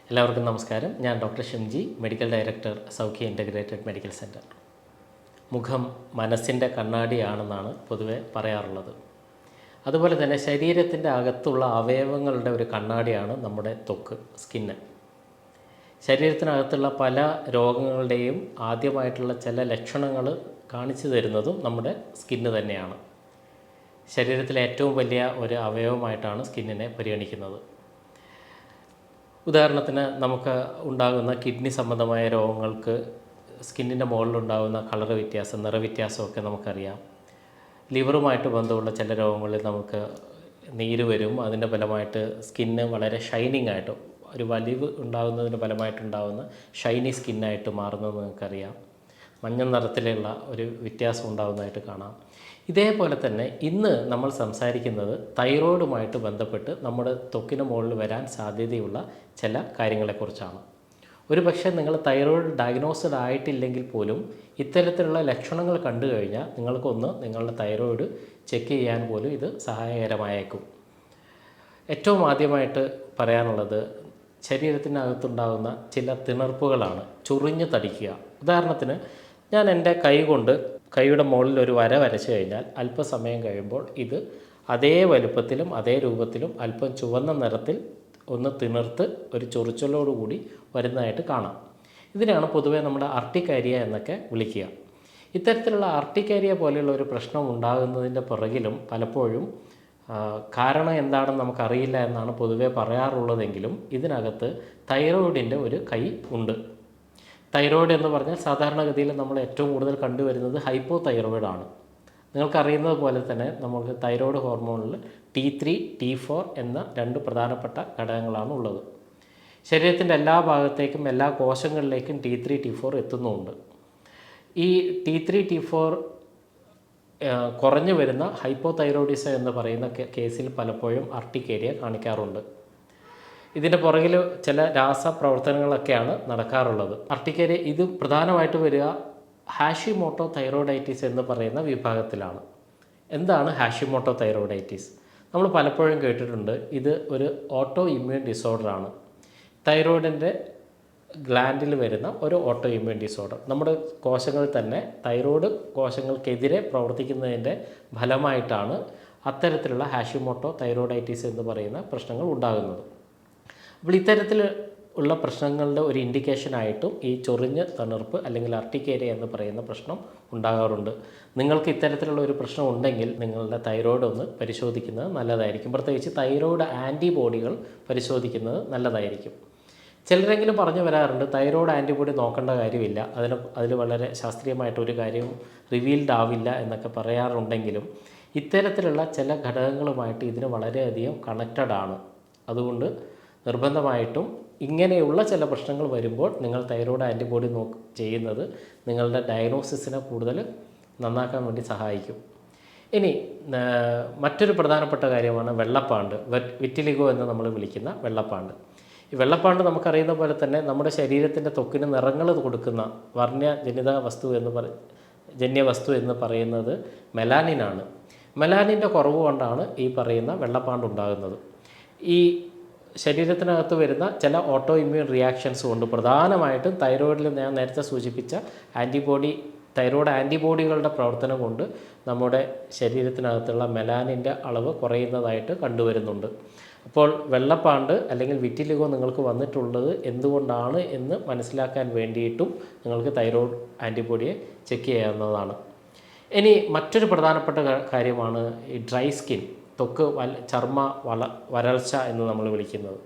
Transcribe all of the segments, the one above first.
എല്ലാവർക്കും നമസ്കാരം. ഞാൻ doctor Shimji, medical director, Saukhya integrated medical centre. മുഖം മനസ്സിൻ്റെ കണ്ണാടിയാണെന്നാണ് പൊതുവെ പറയാറുള്ളത്. അതുപോലെ തന്നെ ശരീരത്തിൻ്റെ അകത്തുള്ള അവയവങ്ങളുടെ ഒരു കണ്ണാടിയാണ് നമ്മുടെ ത്വക്ക്, സ്കിന്ന്. ശരീരത്തിനകത്തുള്ള പല രോഗങ്ങളുടെയും ആദ്യമായിട്ടുള്ള ചില ലക്ഷണങ്ങൾ കാണിച്ചു തരുന്നതും നമ്മുടെ സ്കിന്ന് തന്നെയാണ്. ശരീരത്തിലെ ഏറ്റവും വലിയ ഒരു അവയവമായിട്ടാണ് സ്കിന്നിനെ പരിഗണിക്കുന്നത്. ഉദാഹരണത്തിന് നമുക്ക് ഉണ്ടാകുന്ന കിഡ്നി സംബന്ധമായ രോഗങ്ങൾക്ക് സ്കിന്നിൻ്റെ മുകളിലുണ്ടാകുന്ന കളർ വ്യത്യാസം, നിറവ്യത്യാസമൊക്കെ നമുക്കറിയാം. ലിവറുമായിട്ട് ബന്ധമുള്ള ചില രോഗങ്ങളിൽ നമുക്ക് നീര് വരും. അതിൻ്റെ ഫലമായിട്ട് സ്കിന്ന് വളരെ ഷൈനിങ് ആയിട്ട്, ഒരു വലിവ് ഉണ്ടാകുന്നതിൻ്റെ ഫലമായിട്ടുണ്ടാകുന്ന ഷൈനി സ്കിന്നായിട്ട് മാറുന്നത് നിങ്ങൾക്കറിയാം. മഞ്ഞ നിറത്തിലുള്ള ഒരു വ്യത്യാസം ഉണ്ടാകുന്നതായിട്ട് കാണാം. ഇതേപോലെ തന്നെ ഇന്ന് നമ്മൾ സംസാരിക്കുന്നത് തൈറോയിഡുമായിട്ട് ബന്ധപ്പെട്ട് നമ്മുടെ ത്വക്കിന് മുകളിൽ വരാൻ സാധ്യതയുള്ള ചില കാര്യങ്ങളെക്കുറിച്ചാണ്. ഒരു പക്ഷേ നിങ്ങൾ തൈറോയിഡ് ഡയഗ്നോസ്ഡ് ആയിട്ടില്ലെങ്കിൽ പോലും ഇത്തരത്തിലുള്ള ലക്ഷണങ്ങൾ കണ്ടു കഴിഞ്ഞാൽ നിങ്ങൾക്കൊന്ന് നിങ്ങളുടെ തൈറോയിഡ് ചെക്ക് ചെയ്യാൻ പോലും ഇത് സഹായകരമായേക്കും. ഏറ്റവും ആദ്യമായിട്ട് പറയാനുള്ളത് ശരീരത്തിനകത്തുണ്ടാകുന്ന ചില തിണർപ്പുകളാണ്. ചൊറിഞ്ഞ് തടിക്കുക. ഉദാഹരണത്തിന് ഞാൻ എൻ്റെ കൈ കൊണ്ട് കൈയുടെ മുകളിൽ ഒരു വര വരച്ചു കഴിഞ്ഞാൽ അല്പസമയം കഴിയുമ്പോൾ ഇത് അതേ വലുപ്പത്തിലും അതേ രൂപത്തിലും അല്പം ചുവന്ന നിറത്തിൽ ഒന്ന് തിണർത്ത് ഒരു ചൊറിച്ചലോടുകൂടി വരുന്നതായിട്ട് കാണാം. ഇതിനാണ് പൊതുവേ നമ്മുടെ അർട്ടിക്കാരിയ എന്നൊക്കെ വിളിക്കുക. ഇത്തരത്തിലുള്ള അർട്ടിക്കാരിയ പോലെയുള്ള ഒരു പ്രശ്നം ഉണ്ടാകുന്നതിൻ്റെ പുറകിലും പലപ്പോഴും കാരണം എന്താണെന്ന് നമുക്കറിയില്ല എന്നാണ് പൊതുവേ പറയാറുള്ളതെങ്കിലും ഇതിനകത്ത് തൈറോയിഡിൻ്റെ ഒരു കൈ ഉണ്ട്. തൈറോയിഡ് എന്ന് പറഞ്ഞാൽ സാധാരണഗതിയിൽ നമ്മൾ ഏറ്റവും കൂടുതൽ കണ്ടുവരുന്നത് ഹൈപ്പോ തൈറോയിഡാണ്. നിങ്ങൾക്കറിയുന്നത് പോലെ തന്നെ നമുക്ക് തൈറോയ്ഡ് ഹോർമോണിൽ T3, T4 എന്ന രണ്ട് പ്രധാനപ്പെട്ട ഘടകങ്ങളാണ് ഉള്ളത്. ശരീരത്തിൻ്റെ എല്ലാ ഭാഗത്തേക്കും എല്ലാ കോശങ്ങളിലേക്കും T3, T4 എത്തുന്നുമുണ്ട്. ഈ T3, T4 കുറഞ്ഞു വരുന്ന ഹൈപ്പോ തൈറോയിഡിസം എന്ന് പറയുന്ന കേസിൽ പലപ്പോഴും അർട്ടിക്കേരിയ കാണിക്കാറുണ്ട്. ഇതിൻ്റെ പുറകിൽ ചില രാസപ്രവർത്തനങ്ങളൊക്കെയാണ് നടക്കാറുള്ളത്. അർട്ടിക്കേരിയ ഇത് പ്രധാനമായിട്ട് വരിക ഹാഷിമോട്ടോ തൈറോയിഡൈറ്റിസ് എന്ന് പറയുന്ന വിഭാഗത്തിലാണ്. എന്താണ് ഹാഷിമോട്ടോ തൈറോയിഡൈറ്റിസ്? നമ്മൾ പലപ്പോഴും കേട്ടിട്ടുണ്ട്. ഇത് ഒരു ഓട്ടോ ഇമ്മ്യൂൺ ഡിസോർഡറാണ്. തൈറോയിഡിൻ്റെ ഗ്ലാൻഡിൽ വരുന്ന ഒരു ഓട്ടോ ഇമ്മ്യൂൺ ഡിസോർഡർ. നമ്മുടെ കോശങ്ങൾ തന്നെ തൈറോയ്ഡ് കോശങ്ങൾക്കെതിരെ പ്രവർത്തിക്കുന്നതിൻ്റെ ഫലമായിട്ടാണ് അത്തരത്തിലുള്ള ഹാഷിമോട്ടോ തൈറോയിഡൈറ്റിസ് എന്ന് പറയുന്ന പ്രശ്നങ്ങൾ ഉണ്ടാകുന്നത്. അപ്പോൾ ഇത്തരത്തിൽ ഉള്ള പ്രശ്നങ്ങളുടെ ഒരു ഇൻഡിക്കേഷനായിട്ടും ഈ ചൊറിഞ്ഞ് തണുർപ്പ് അല്ലെങ്കിൽ അർട്ടിക്കേരിയ എന്ന് പറയുന്ന പ്രശ്നം ഉണ്ടാകാറുണ്ട്. നിങ്ങൾക്ക് ഇത്തരത്തിലുള്ള ഒരു പ്രശ്നം ഉണ്ടെങ്കിൽ നിങ്ങളുടെ തൈറോയ്ഡ് ഒന്ന് പരിശോധിക്കുന്നത് നല്ലതായിരിക്കും. പ്രത്യേകിച്ച് തൈറോയ്ഡ് ആൻറ്റിബോഡികൾ പരിശോധിക്കുന്നത് നല്ലതായിരിക്കും. ചിലരെങ്കിലും പറഞ്ഞു വരാറുണ്ട് തൈറോയ്ഡ് ആൻറ്റിബോഡി നോക്കേണ്ട കാര്യമില്ല, അതിൽ വളരെ ശാസ്ത്രീയമായിട്ടൊരു കാര്യവും റിവീൽഡ് ആവില്ല എന്നൊക്കെ പറയാറുണ്ടെങ്കിലും ഇത്തരത്തിലുള്ള ചില ഘടകങ്ങളുമായിട്ട് ഇതിന് വളരെയധികം കണക്റ്റഡ് ആണ്. അതുകൊണ്ട് നിർബന്ധമായിട്ടും ഇങ്ങനെയുള്ള ചില പ്രശ്നങ്ങൾ വരുമ്പോൾ നിങ്ങൾ തൈറോയ്ഡ് ആൻറ്റിബോഡി ചെയ്യുന്നത് നിങ്ങളുടെ ഡയഗ്നോസിസിനെ കൂടുതൽ നന്നാക്കാൻ വേണ്ടി സഹായിക്കും. ഇനി മറ്റൊരു പ്രധാനപ്പെട്ട കാര്യമാണ് വെള്ളപ്പാണ്ട്, വിറ്റിലിഗോ എന്ന് നമ്മൾ വിളിക്കുന്ന വെള്ളപ്പാണ്ട്. ഈ വെള്ളപ്പാണ്ട് നമുക്കറിയുന്ന പോലെ തന്നെ നമ്മുടെ ശരീരത്തിൻ്റെ ത്വക്കിന് നിറങ്ങൾ കൊടുക്കുന്ന ജന്യവസ്തു എന്ന് പറയുന്നത് മെലാനിനാണ്. മെലാനിൻ്റെ കുറവ് കൊണ്ടാണ് ഈ പറയുന്ന വെള്ളപ്പാണ്ട് ഉണ്ടാകുന്നത്. ഈ ശരീരത്തിനകത്ത് വരുന്ന ചില ഓട്ടോ ഇമ്മ്യൂൺ റിയാക്ഷൻസ് കൊണ്ട് പ്രധാനമായിട്ടും തൈറോയിഡിൽ ഞാൻ നേരത്തെ സൂചിപ്പിച്ച തൈറോയ്ഡ് ആൻറ്റിബോഡികളുടെ പ്രവർത്തനം കൊണ്ട് നമ്മുടെ ശരീരത്തിനകത്തുള്ള മെലാനിൻ്റെ അളവ് കുറയുന്നതായിട്ട് കണ്ടുവരുന്നുണ്ട്. അപ്പോൾ വെള്ളപ്പാണ്ട് അല്ലെങ്കിൽ വിറ്റിലിഗോ നിങ്ങൾക്ക് വന്നിട്ടുള്ളത് എന്തുകൊണ്ടാണ് എന്ന് മനസ്സിലാക്കാൻ വേണ്ടിയിട്ടും നിങ്ങൾക്ക് തൈറോയ്ഡ് ആൻറ്റിബോഡിയെ ചെക്ക് ചെയ്യാവുന്നതാണ്. ഇനി മറ്റൊരു പ്രധാനപ്പെട്ട കാര്യമാണ് ഈ ഡ്രൈ സ്കിൻ, ത്വക്ക് ചർമ്മ വരൾച്ച എന്ന് നമ്മൾ വിളിക്കുന്നത്.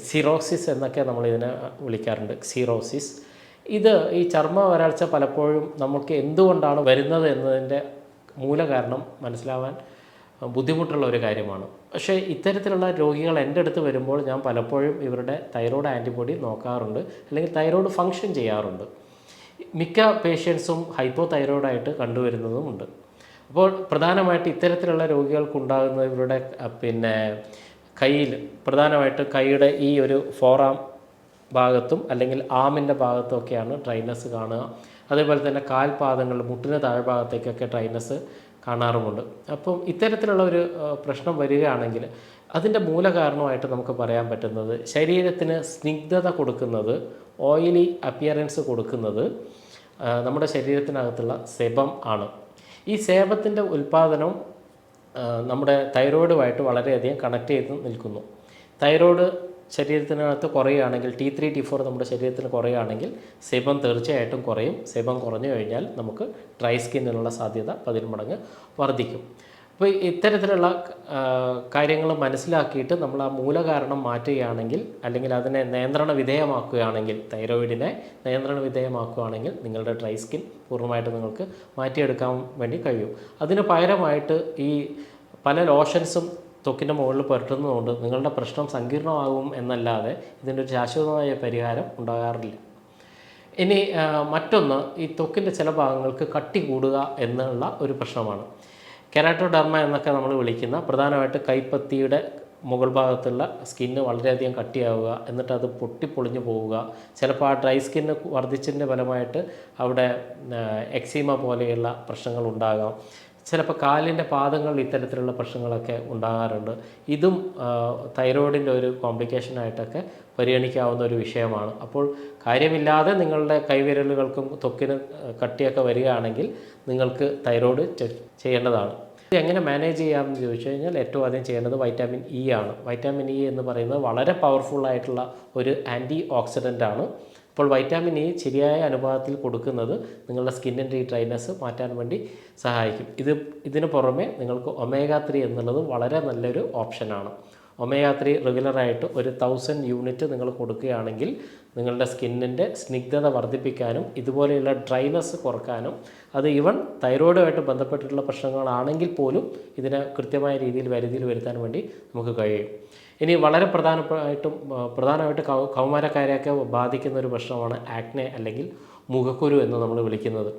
സിറോസിസ് എന്നൊക്കെ നമ്മളിതിനെ വിളിക്കാറുണ്ട്, സിറോസിസ്. ഈ ചർമ്മ വരൾച്ച പലപ്പോഴും നമുക്ക് എന്തുകൊണ്ടാണ് വരുന്നത് എന്നതിൻ്റെ മൂലകാരണം മനസ്സിലാവാൻ ബുദ്ധിമുട്ടുള്ള ഒരു കാര്യമാണ്. പക്ഷേ ഇത്തരത്തിലുള്ള രോഗികൾ എൻ്റെ അടുത്ത് വരുമ്പോൾ ഞാൻ പലപ്പോഴും ഇവരുടെ തൈറോയ്ഡ് ആൻറ്റിബോഡി നോക്കാറുണ്ട്, അല്ലെങ്കിൽ തൈറോയ്ഡ് ഫങ്ഷൻ ചെയ്യാറുണ്ട്. മിക്ക പേഷ്യൻസും ഹൈപ്പോ തൈറോയ്ഡായിട്ട് കണ്ടുവരുന്നതുമുണ്ട്. അപ്പോൾ പ്രധാനമായിട്ട് ഇത്തരത്തിലുള്ള രോഗികൾക്കുണ്ടാകുന്ന ഇവരുടെ കയ്യിൽ പ്രധാനമായിട്ട് കൈയുടെ ഈ ഒരു ഫോറാം ഭാഗത്തും അല്ലെങ്കിൽ ആമിൻ്റെ ഭാഗത്തും ഒക്കെയാണ് ഡ്രൈനസ് കാണുക. അതേപോലെ തന്നെ കാൽപാദങ്ങൾ, മുട്ടിന് താഴ്ഭാഗത്തേക്കൊക്കെ ഡ്രൈനസ് കാണാറുമുണ്ട്. അപ്പം ഇത്തരത്തിലുള്ള ഒരു പ്രശ്നം വരികയാണെങ്കിൽ അതിൻ്റെ മൂലകാരണമായിട്ട് നമുക്ക് പറയാൻ പറ്റുന്നത് ശരീരത്തിന് സ്നിഗ്ധത കൊടുക്കുന്നത്, ഓയിലി അപ്പിയറൻസ് കൊടുക്കുന്നത് നമ്മുടെ ശരീരത്തിനകത്തുള്ള സെബം ആണ്. ഈ സേബത്തിൻ്റെ ഉൽപ്പാദനം നമ്മുടെ തൈറോയിഡുമായിട്ട് വളരെയധികം കണക്ട് ചെയ്ത് നിൽക്കുന്നു. തൈറോയ്ഡ് ശരീരത്തിനകത്ത് കുറയുകയാണെങ്കിൽ, T3 T4 നമ്മുടെ ശരീരത്തിന് കുറയുകയാണെങ്കിൽ സെബം തീർച്ചയായിട്ടും കുറയും. സെബം കുറഞ്ഞു കഴിഞ്ഞാൽ നമുക്ക് ഡ്രൈ സ്കിന്നിനുള്ള സാധ്യത 10 മടങ്ങ് വർദ്ധിക്കും. അപ്പോൾ ഇത്തരത്തിലുള്ള കാര്യങ്ങൾ മനസ്സിലാക്കിയിട്ട് നമ്മൾ ആ മൂലകാരണം മാറ്റുകയാണെങ്കിൽ, അല്ലെങ്കിൽ അതിനെ നിയന്ത്രണ വിധേയമാക്കുകയാണെങ്കിൽ, തൈറോയിഡിനെ നിയന്ത്രണ വിധേയമാക്കുകയാണെങ്കിൽ നിങ്ങളുടെ ഡ്രൈ സ്കിൻ പൂർണ്ണമായിട്ട് നിങ്ങൾക്ക് മാറ്റിയെടുക്കാൻ വേണ്ടി കഴിയും. അതിന് പകരമായിട്ട് ഈ പല ലോഷൻസും ത്വക്കിൻ്റെ മുകളിൽ പുരട്ടുന്നതുകൊണ്ട് നിങ്ങളുടെ പ്രശ്നം സങ്കീർണമാകും എന്നല്ലാതെ ഇതിൻ്റെ ഒരു ശാശ്വതമായ പരിഹാരം ഉണ്ടാകാറില്ല. ഇനി മറ്റൊന്ന്, ഈ ത്വക്കിൻ്റെ ചില ഭാഗങ്ങൾക്ക് കട്ടി കൂടുക എന്നുള്ള ഒരു പ്രശ്നമാണ്. കെരാറ്റോഡെർമ എന്നൊക്കെ നമ്മൾ വിളിക്കുന്ന, പ്രധാനമായിട്ട് കൈപ്പത്തിയുടെ മുകൾ ഭാഗത്തുള്ള സ്കിന്ന് വളരെയധികം കട്ടിയാവുക, എന്നിട്ട് അത് പൊട്ടിപ്പൊളിഞ്ഞു പോവുക. ചിലപ്പോൾ ആ ഡ്രൈ സ്കിന്ന് വർദ്ധിച്ചതിൻ്റെ ഫലമായിട്ട് അവിടെ എക്സീമ പോലെയുള്ള പ്രശ്നങ്ങൾ ഉണ്ടാകാം. ചിലപ്പോൾ കാലിൻ്റെ പാദങ്ങളിൽ ഇത്തരത്തിലുള്ള പ്രശ്നങ്ങളൊക്കെ ഉണ്ടാകാറുണ്ട്. ഇതും തൈറോയിഡിൻ്റെ ഒരു കോംപ്ലിക്കേഷനായിട്ടൊക്കെ പരിഗണിക്കാവുന്ന ഒരു വിഷയമാണ്. അപ്പോൾ കാര്യമില്ലാതെ നിങ്ങളുടെ കൈവിരലുകൾക്കും ത്വക്കിന് കട്ടിയൊക്കെ വരികയാണെങ്കിൽ നിങ്ങൾക്ക് തൈറോയിഡ് ചെക്ക് ചെയ്യേണ്ടതാണ്. ഇത് എങ്ങനെ മാനേജ് ചെയ്യാമെന്ന് ചോദിച്ചു കഴിഞ്ഞാൽ ഏറ്റവും ആദ്യം ചെയ്യേണ്ടത് വൈറ്റാമിൻ ഇ ആണ്. വൈറ്റാമിൻ ഇ എന്ന് പറയുന്നത് വളരെ പവർഫുള്ളായിട്ടുള്ള ഒരു ആൻറ്റി ഓക്സിഡൻ്റ് ആണ്. അപ്പോൾ വൈറ്റാമിൻ ഇ ശരിയായ അനുപാതത്തിൽ കൊടുക്കുന്നത് നിങ്ങളുടെ സ്കിന്നിൻ്റെ ഈ ഡ്രൈനെസ് മാറ്റാൻ വേണ്ടി സഹായിക്കും. ഇതിന് പുറമെ നിങ്ങൾക്ക് ഒമേഗ 3 എന്നുള്ളത് വളരെ നല്ലൊരു ഓപ്ഷനാണ്. ഒമേഗ 3 റെഗുലറായിട്ട് ഒരു 1000 യൂണിറ്റ് നിങ്ങൾ കൊടുക്കുകയാണെങ്കിൽ നിങ്ങളുടെ സ്കിന്നിൻ്റെ സ്നിഗ്ധത വർദ്ധിപ്പിക്കാനും ഇതുപോലെയുള്ള ഡ്രൈനെസ് കുറക്കാനും, അത് ഈവൻ തൈറോയിഡുമായിട്ട് ബന്ധപ്പെട്ടിട്ടുള്ള പ്രശ്നങ്ങളാണെങ്കിൽ പോലും ഇതിനെ കൃത്യമായ രീതിയിൽ പരിധിയിൽ വരുത്താൻ വേണ്ടി നമുക്ക് കഴിയും. ഇനി വളരെ പ്രധാനമായിട്ട് കൗമാരക്കാരെയൊക്കെ ബാധിക്കുന്ന ഒരു പ്രശ്നമാണ് ആക്നെ അല്ലെങ്കിൽ മുഖക്കുരു എന്ന് നമ്മൾ വിളിക്കുന്നത്.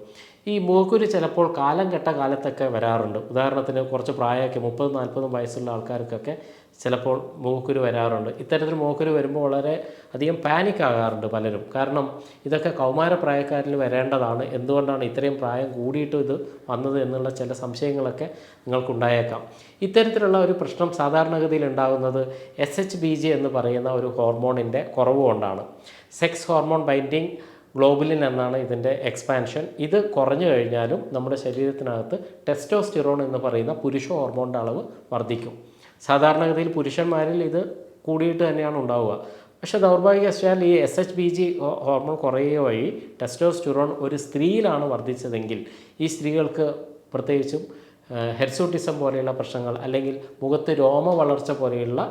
ഈ മുഖക്കുരു ചിലപ്പോൾ കാലം കെട്ട കാലത്തൊക്കെ വരാറുണ്ട്. ഉദാഹരണത്തിന് കുറച്ച് പ്രായമൊക്കെ 30-40 വയസ്സുള്ള ആൾക്കാർക്കൊക്കെ ചിലപ്പോൾ മുഖക്കുരു വരാറുണ്ട്. ഇത്തരത്തിൽ മുഖക്കുരു വരുമ്പോൾ വളരെ അധികം പാനിക് ആകാറുണ്ട് പലരും. കാരണം ഇതൊക്കെ കൗമാരപ്രായക്കാരിൽ വരേണ്ടതാണ്, എന്തുകൊണ്ടാണ് ഇത്രയും പ്രായം കൂടിയിട്ട് ഇത് വന്നത് എന്നുള്ള ചില സംശയങ്ങളൊക്കെ നിങ്ങൾക്കുണ്ടായേക്കാം. ഇത്തരത്തിലുള്ള ഒരു പ്രശ്നം സാധാരണഗതിയിൽ ഉണ്ടാകുന്നത് SHBG എന്ന് പറയുന്ന ഒരു ഹോർമോണിൻ്റെ കുറവ് കൊണ്ടാണ്. സെക്സ് ഹോർമോൺ ബൈൻഡിങ് ഗ്ലോബുലിൻ എന്നാണ് ഇതിൻ്റെ എക്സ്പാൻഷൻ. ഇത് കുറഞ്ഞു കഴിഞ്ഞാലും നമ്മുടെ ശരീരത്തിനകത്ത് ടെസ്റ്റോസ്റ്റിറോൺ എന്ന് പറയുന്ന പുരുഷ ഹോർമോണിൻ്റെ അളവ് വർദ്ധിക്കും. സാധാരണഗതിയിൽ പുരുഷന്മാരിൽ ഇത് കൂടിയിട്ട് തന്നെയാണ് ഉണ്ടാവുക. പക്ഷേ ദൗർഭാഗ്യവശാൽ ഈ SHBG ഹോർമോൺ കുറയുക വഴി ടെസ്റ്റോസ്റ്റിറോൺ ഒരു സ്ത്രീയിലാണ് വർദ്ധിച്ചതെങ്കിൽ ഈ സ്ത്രീകൾക്ക് പ്രത്യേകിച്ചും ഹെർസൂട്ടിസം പോലെയുള്ള പ്രശ്നങ്ങൾ, അല്ലെങ്കിൽ മുഖത്ത് രോമ വളർച്ച പോലെയുള്ള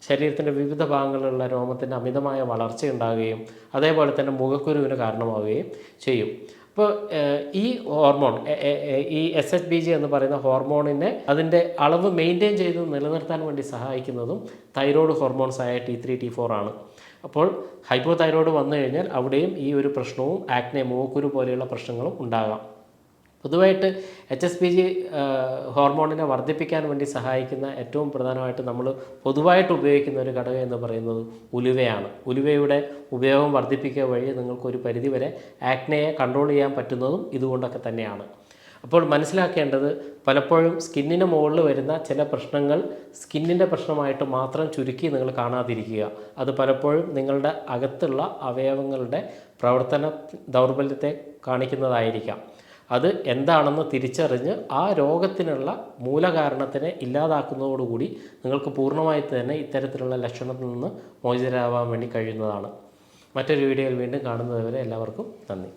ശരീരത്തിൻ്റെ വിവിധ ഭാഗങ്ങളിലുള്ള രോമത്തിൻ്റെ അമിതമായ വളർച്ച ഉണ്ടാകുകയും അതേപോലെ തന്നെ മുഖക്കുരുവിന് കാരണമാവുകയും ചെയ്യും. അപ്പോൾ ഈ ഹോർമോൺ, ഈ SHBG എന്ന് പറയുന്ന ഹോർമോണിനെ അതിൻ്റെ അളവ് മെയിൻറ്റെയിൻ ചെയ്ത് നിലനിർത്താൻ വേണ്ടി സഹായിക്കുന്നതും തൈറോയ്ഡ് ഹോർമോൺസായ T3 T4 ആണ്. അപ്പോൾ ഹൈപ്പോ തൈറോയ്ഡ് വന്നു കഴിഞ്ഞാൽ അവിടെയും ഈ ഒരു പ്രശ്നവും ആക്നെ, മുഖക്കുരു പോലെയുള്ള പ്രശ്നങ്ങളും ഉണ്ടാകാം. പൊതുവായിട്ട് HSPG ഹോർമോണിനെ വർദ്ധിപ്പിക്കാൻ വേണ്ടി സഹായിക്കുന്ന ഏറ്റവും പ്രധാനമായിട്ട് നമ്മൾ പൊതുവായിട്ട് ഉപയോഗിക്കുന്ന ഒരു ഘടകം എന്ന് പറയുന്നത് ഉലുവയാണ്. ഉലുവയുടെ ഉപയോഗം വർദ്ധിപ്പിക്കുക വഴി നിങ്ങൾക്കൊരു പരിധിവരെ ആക്നെയെ കൺട്രോൾ ചെയ്യാൻ പറ്റുന്നതും ഇതുകൊണ്ടൊക്കെ തന്നെയാണ്. അപ്പോൾ മനസ്സിലാക്കേണ്ടത്, പലപ്പോഴും സ്കിന്നിന് മുകളിൽ വരുന്ന ചില പ്രശ്നങ്ങൾ സ്കിന്നിൻ്റെ പ്രശ്നമായിട്ട് മാത്രം ചുരുക്കി നിങ്ങൾ കാണാതിരിക്കുക. അത് പലപ്പോഴും നിങ്ങളുടെ അകത്തുള്ള അവയവങ്ങളുടെ പ്രവർത്തന ദൗർബല്യത്തെ കാണിക്കുന്നതായിരിക്കാം. അത് എന്താണെന്ന് തിരിച്ചറിഞ്ഞ് ആ രോഗത്തിനുള്ള മൂലകാരണത്തിനെ ഇല്ലാതാക്കുന്നതോടുകൂടി നിങ്ങൾക്ക് പൂർണ്ണമായിട്ട് തന്നെ ഇത്തരത്തിലുള്ള ലക്ഷണത്തിൽ നിന്ന് മോചിതരാകാൻ വേണ്ടി കഴിയുന്നതാണ്. മറ്റൊരു വീഡിയോയിൽ വീണ്ടും കാണുന്നതുവരെ എല്ലാവർക്കും നന്ദി.